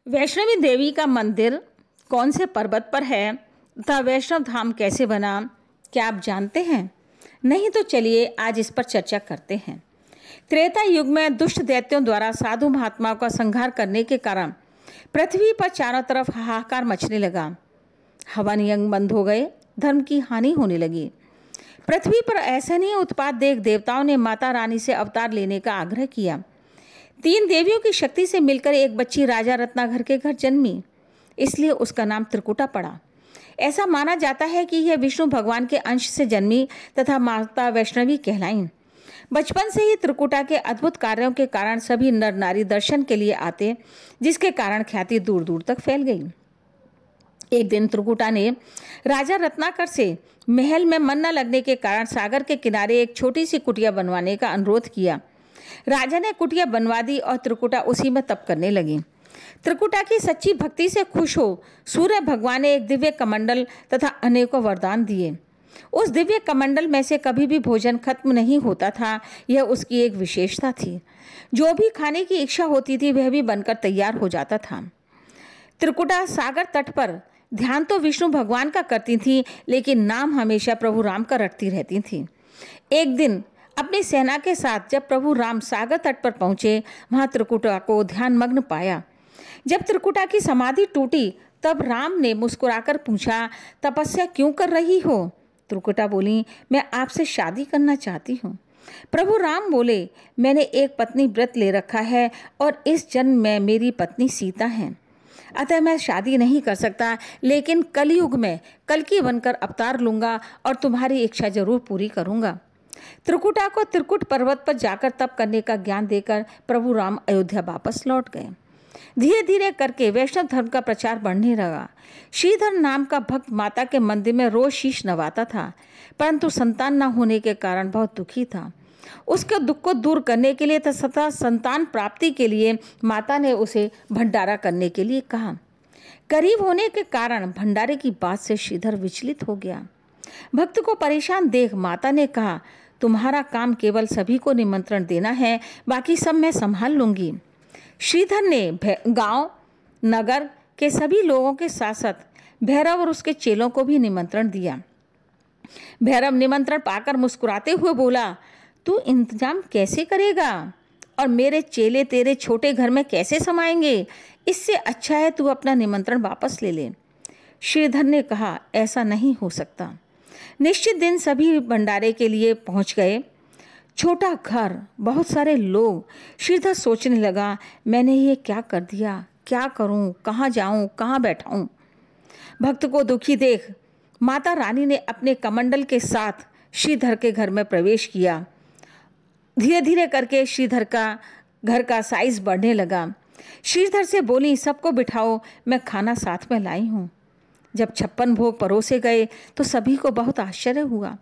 वैष्णवी देवी का मंदिर कौन से पर्वत पर है तथा वैष्णव धाम कैसे बना, क्या आप जानते हैं? नहीं तो चलिए आज इस पर चर्चा करते हैं। त्रेता युग में दुष्ट दैत्यों द्वारा साधु महात्माओं का संहार करने के कारण पृथ्वी पर चारों तरफ हाहाकार मचने लगा। हवन यज्ञ बंद हो गए, धर्म की हानि होने लगी। पृथ्वी पर असहनीय उत्पात देख देवताओं ने माता रानी से अवतार लेने का आग्रह किया। 3 देवियों की शक्ति से मिलकर एक बच्ची राजा रत्नाकर के घर जन्मी, इसलिए उसका नाम त्रिकुटा पड़ा। ऐसा माना जाता है कि यह विष्णु भगवान के अंश से जन्मी तथा माता वैष्णवी कहलाईं। बचपन से ही त्रिकुटा के अद्भुत कार्यों के कारण सभी नर नारी दर्शन के लिए आते, जिसके कारण ख्याति दूर दूर तक फैल गई। एक दिन त्रिकुटा ने राजा रत्नाकर से महल में मन न लगने के कारण सागर के किनारे एक छोटी सी कुटिया बनवाने का अनुरोध किया। राजा ने कुटिया बनवा दी और त्रिकुटा उसी में तप करने लगी। त्रिकुटा की सच्ची भक्ति से खुश हो सूर्य भगवान ने एक दिव्य कमंडल तथा अनेकों वरदान दिए। उस दिव्य कमंडल में से कभी भी भोजन खत्म नहीं होता था, यह उसकी एक विशेषता थी। जो भी खाने की इच्छा होती थी वह भी बनकर तैयार हो जाता था। त्रिकुटा सागर तट पर ध्यान तो विष्णु भगवान का करती थी, लेकिन नाम हमेशा प्रभु राम का रटती रहती थी। एक दिन अपनी सेना के साथ जब प्रभु राम सागर तट पर पहुंचे, वहां त्रिकुटा को ध्यान मग्न पाया। जब त्रिकुटा की समाधि टूटी तब राम ने मुस्कुराकर पूछा, तपस्या क्यों कर रही हो? त्रिकुटा बोली, मैं आपसे शादी करना चाहती हूँ। प्रभु राम बोले, मैंने एक पत्नी व्रत ले रखा है और इस जन्म में मेरी पत्नी सीता है, अतः मैं शादी नहीं कर सकता, लेकिन कलयुग में कल्कि बनकर अवतार लूंगा और तुम्हारी इच्छा जरूर पूरी करूंगा। त्रिकुटा को त्रिकुट पर्वत पर जाकर तप करने का ज्ञान देकर प्रभु राम अयोध्या वापस लौट गए। धीरे धीरे करके वैष्णव धर्म का प्रचार बढ़ने लगा। श्रीधर नाम का भक्त माता के मंदिर में रोज शीश नवाता था, परंतु संतान न होने के कारण बहुत दुखी था। उसके दुख को दूर करने के लिए तथा संतान प्राप्ति के लिए माता ने उसे भंडारा करने के लिए कहा। गरीब होने के कारण भंडारे की बात से श्रीधर विचलित हो गया। भक्त को परेशान देख माता ने कहा, तुम्हारा काम केवल सभी को निमंत्रण देना है, बाकी सब मैं संभाल लूंगी। श्रीधर ने गांव नगर के सभी लोगों के साथ साथ भैरव और उसके चेलों को भी निमंत्रण दिया। भैरव निमंत्रण पाकर मुस्कुराते हुए बोला, तू इंतजाम कैसे करेगा और मेरे चेले तेरे छोटे घर में कैसे समाएंगे? इससे अच्छा है तू अपना निमंत्रण वापस ले ले। श्रीधर ने कहा, ऐसा नहीं हो सकता। निश्चित दिन सभी भंडारे के लिए पहुंच गए। छोटा घर, बहुत सारे लोग। श्रीधर सोचने लगा, मैंने ये क्या कर दिया, क्या करूं, कहाँ जाऊं, कहाँ बैठाऊं? भक्त को दुखी देख माता रानी ने अपने कमंडल के साथ श्रीधर के घर में प्रवेश किया। धीरे धीरे करके श्रीधर का घर का साइज बढ़ने लगा। श्रीधर से बोली, सबको बिठाओ, मैं खाना साथ में लाई हूँ। जब 56 भोग परोसे गए तो सभी को बहुत आश्चर्य हुआ।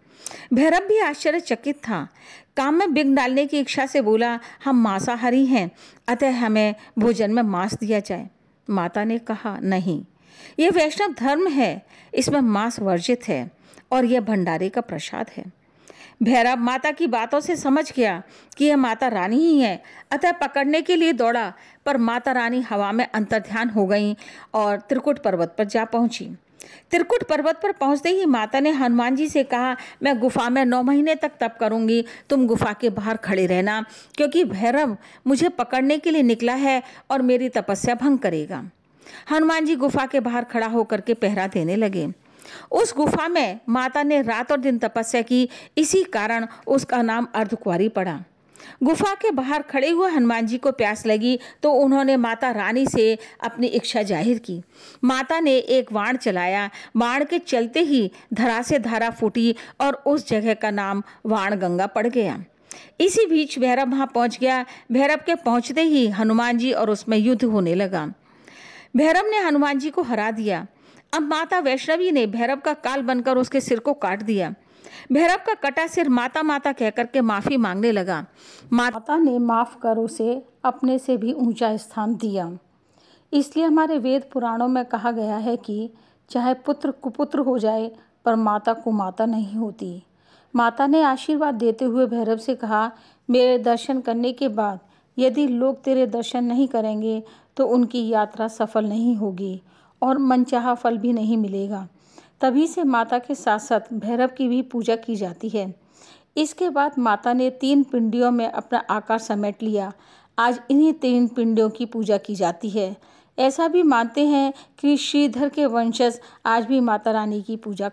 भैरव भी आश्चर्यचकित था। काम में विघ्न डालने की इच्छा से बोला, हम मांसाहारी हैं, अतः हमें भोजन में मांस दिया जाए। माता ने कहा, नहीं, यह वैष्णव धर्म है, इसमें मांस वर्जित है और यह भंडारे का प्रसाद है। भैरव माता की बातों से समझ गया कि यह माता रानी ही है, अतः पकड़ने के लिए दौड़ा, पर माता रानी हवा में अंतर्ध्यान हो गईं और त्रिकुट पर्वत पर जा पहुंची। त्रिकुट पर्वत पर पहुंचते ही माता ने हनुमान जी से कहा, मैं गुफा में 9 महीने तक तप करूंगी, तुम गुफा के बाहर खड़े रहना, क्योंकि भैरव मुझे पकड़ने के लिए निकला है और मेरी तपस्या भंग करेगा। हनुमान जी गुफा के बाहर खड़ा होकर के पहरा देने लगे। उस गुफा में माता ने रात और दिन तपस्या की, इसी कारण उसका नाम अर्धकुंवारी पड़ा। गुफा के बाहर खड़े हुए हनुमान जी को प्यास लगी तो उन्होंने माता रानी से अपनी इच्छा जाहिर की। माता ने एक बाण चलाया। बाण के चलते ही धरा से धारा फूटी और उस जगह का नाम वाण गंगा पड़ गया। इसी बीच भैरव वहां पहुंच गया। भैरव के पहुंचते ही हनुमान जी और उसमें युद्ध होने लगा। भैरव ने हनुमान जी को हरा दिया। अब माता वैष्णवी ने भैरव का काल बनकर उसके सिर को काट दिया। भैरव का कटा सिर माता माता कहकर के माफी मांगने लगा। माता ने माफ कर उसे अपने से भी ऊंचा स्थान दिया। इसलिए हमारे वेद पुराणों में कहा गया है कि चाहे पुत्र कुपुत्र हो जाए, पर माता कुमाता नहीं होती। माता ने आशीर्वाद देते हुए भैरव से कहा, मेरे दर्शन करने के बाद यदि लोग तेरे दर्शन नहीं करेंगे तो उनकी यात्रा सफल नहीं होगी और मनचाहा फल भी नहीं मिलेगा। तभी से माता के साथ साथ भैरव की भी पूजा की जाती है। इसके बाद माता ने 3 पिंडियों में अपना आकार समेट लिया। आज इन्हीं 3 पिंडियों की पूजा की जाती है। ऐसा भी मानते हैं कि श्रीधर के वंशज आज भी माता रानी की पूजा